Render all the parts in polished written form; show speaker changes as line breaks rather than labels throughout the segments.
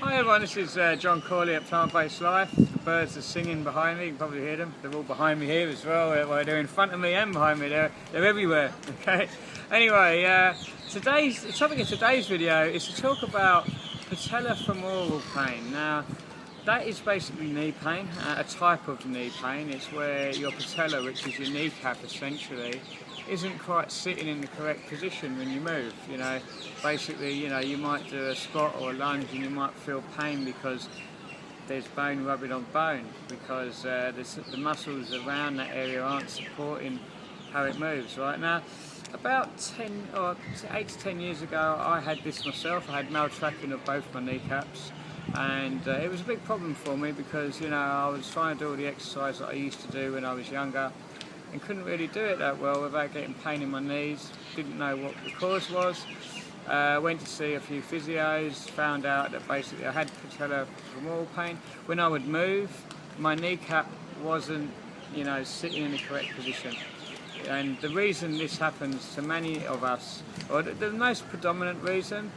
Hi everyone, this is John Corley at Plant-Based Life. The birds are singing behind me, you can probably hear them. They're all behind me here as well. Well, they're in front of me and behind me, they're everywhere. Okay. Anyway, the topic of today's video is to talk about patella femoral pain. Now, that is basically knee pain, a type of knee pain. It's where your patella, which is your kneecap essentially, isn't quite sitting in the correct position when you move. You know, basically, you might do a squat or a lunge and you might feel pain because there's bone rubbing on bone, because the muscles around that area aren't supporting how it moves. Right now, about 8 to 10 years ago, I had this myself. I had maltracking of both my kneecaps, and it was a big problem for me because I was trying to do all the exercise that I used to do when I was younger, and couldn't really do it that well without getting pain in my knees. Didn't know what the cause was. Went to see a few physios, found out that basically I had patella femoral pain. When I would move, my kneecap wasn't, sitting in the correct position. And the reason this happens to many of us, or the most predominant reason,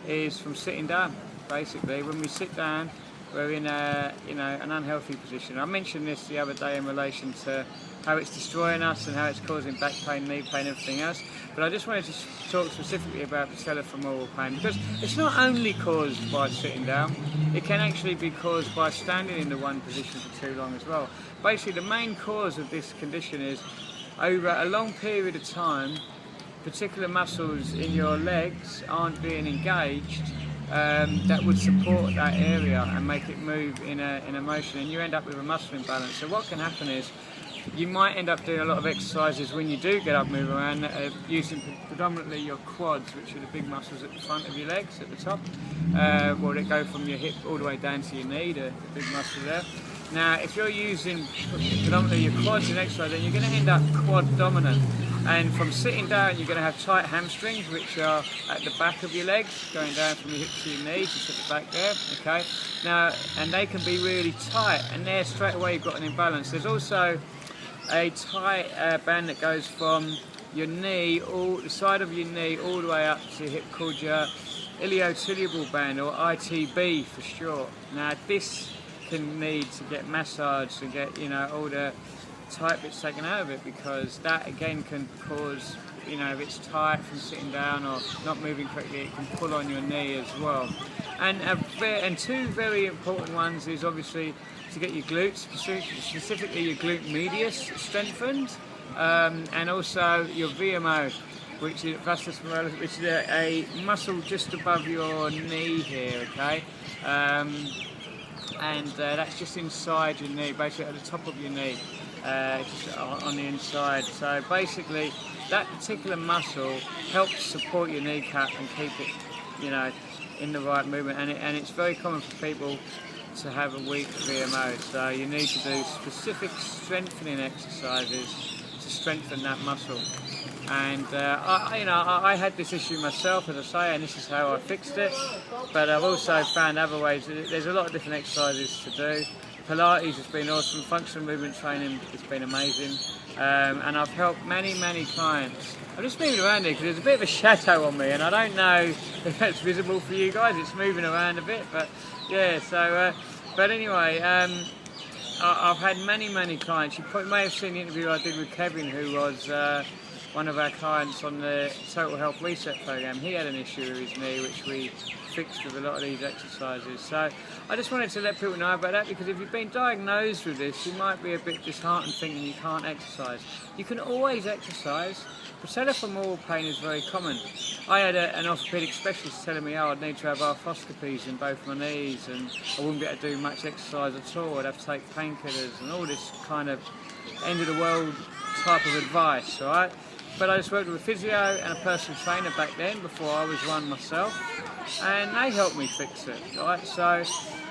is from sitting down. Basically, when we sit down, we're in an unhealthy position. I mentioned this the other day in relation to how it's destroying us and how it's causing back pain, knee pain, everything else. But I just wanted to talk specifically about patella femoral pain, because it's not only caused by sitting down, it can actually be caused by standing in the one position for too long as well. Basically, the main cause of this condition is over a long period of time, particular muscles in your legs aren't being engaged that would support that area and make it move in a motion, and you end up with a muscle imbalance. So what can happen is you might end up doing a lot of exercises when you do get up, move around, using predominantly your quads, which are the big muscles at the front of your legs, at the top, where they go from your hip all the way down to your knee, the big muscle there. Now, if you're using predominantly your quads in exercise, then you're going to end up quad dominant. And from sitting down, you're going to have tight hamstrings, which are at the back of your legs, going down from your hip to your knees, just at the back there, okay? Now, and they can be really tight, and there straight away you've got an imbalance. There's also a tight band that goes from your knee, the side of your knee, all the way up to your hip, called your iliotibial band, or ITB for short. Now, this can need to get massaged and get, all the tight bits taken out of it, because that again can cause, if it's tight from sitting down or not moving correctly, it can pull on your knee as well. And two very important ones is obviously to get your glutes, specifically your glute medius, strengthened, and also your VMO, which is vastus femoralis, which is a muscle just above your knee here, okay? And that's just inside your knee, basically at the top of your knee, just on the inside. So basically, that particular muscle helps support your kneecap and keep it, in the right movement. And it's very common for people to have a weak VMO. So you need to do specific strengthening exercises to strengthen that muscle. And I had this issue myself, as I say, and this is how I fixed it. But I've also found other ways. There's a lot of different exercises to do. Pilates has been awesome. Functional movement training has been amazing. And I've helped many clients. I'm just moving around here because there's a bit of a shadow on me, and I don't know if that's visible for you guys. It's moving around a bit, but yeah. So, but anyway. I've had many clients. You probably may have seen the interview I did with Kevin, who was one of our clients on the Total Health Reset program. He had an issue with his knee, which we fixed with a lot of these exercises. So I just wanted to let people know about that, because if you've been diagnosed with this, you might be a bit disheartened thinking you can't exercise. You can always exercise. Patella femoral pain is very common. I had an orthopaedic specialist telling me, I'd need to have arthroscopies in both my knees, and I wouldn't be able to do much exercise at all. I'd have to take painkillers and all this kind of end of the world type of advice, all right? But I just worked with a physio and a personal trainer back then, before I was one myself, and they helped me fix it, right? So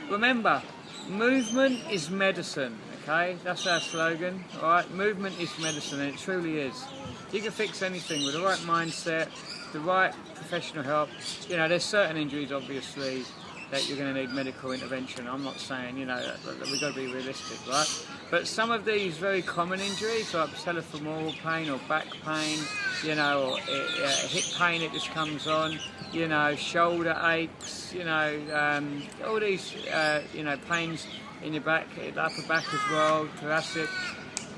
remember, movement is medicine, okay? That's our slogan, all right? Movement is medicine, and it truly is. You can fix anything with the right mindset, the right professional help. There's certain injuries, obviously, that you're going to need medical intervention. I'm not saying, you know, that we've got to be realistic, right? But some of these very common injuries, like patella femoral pain or back pain, you know, or hip pain that just comes on, you know, shoulder aches, you know, all these, you know, pains in your back, the upper back as well, thoracic.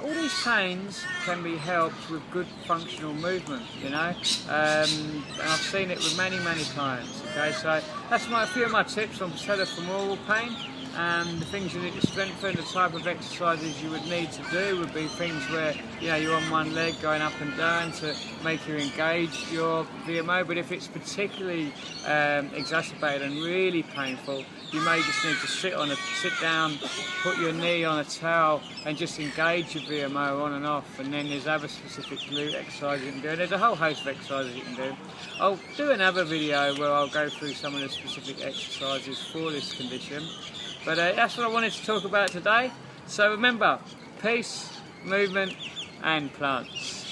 All these pains can be helped with good functional movement, you know, and I've seen it with many clients. Okay, so that's a few of my tips on patella femoral pain. The things you need to strengthen, the type of exercises you would need to do would be things where, you know, you're on one leg going up and down to make you engage your VMO. But if it's particularly exacerbated and really painful, you may just need to sit down, put your knee on a towel and just engage your VMO on and off. And then there's other specific glute exercises you can do. And there's a whole host of exercises you can do. I'll do another video where I'll go through some of the specific exercises for this condition. But that's what I wanted to talk about today. So remember, peace, movement and plants.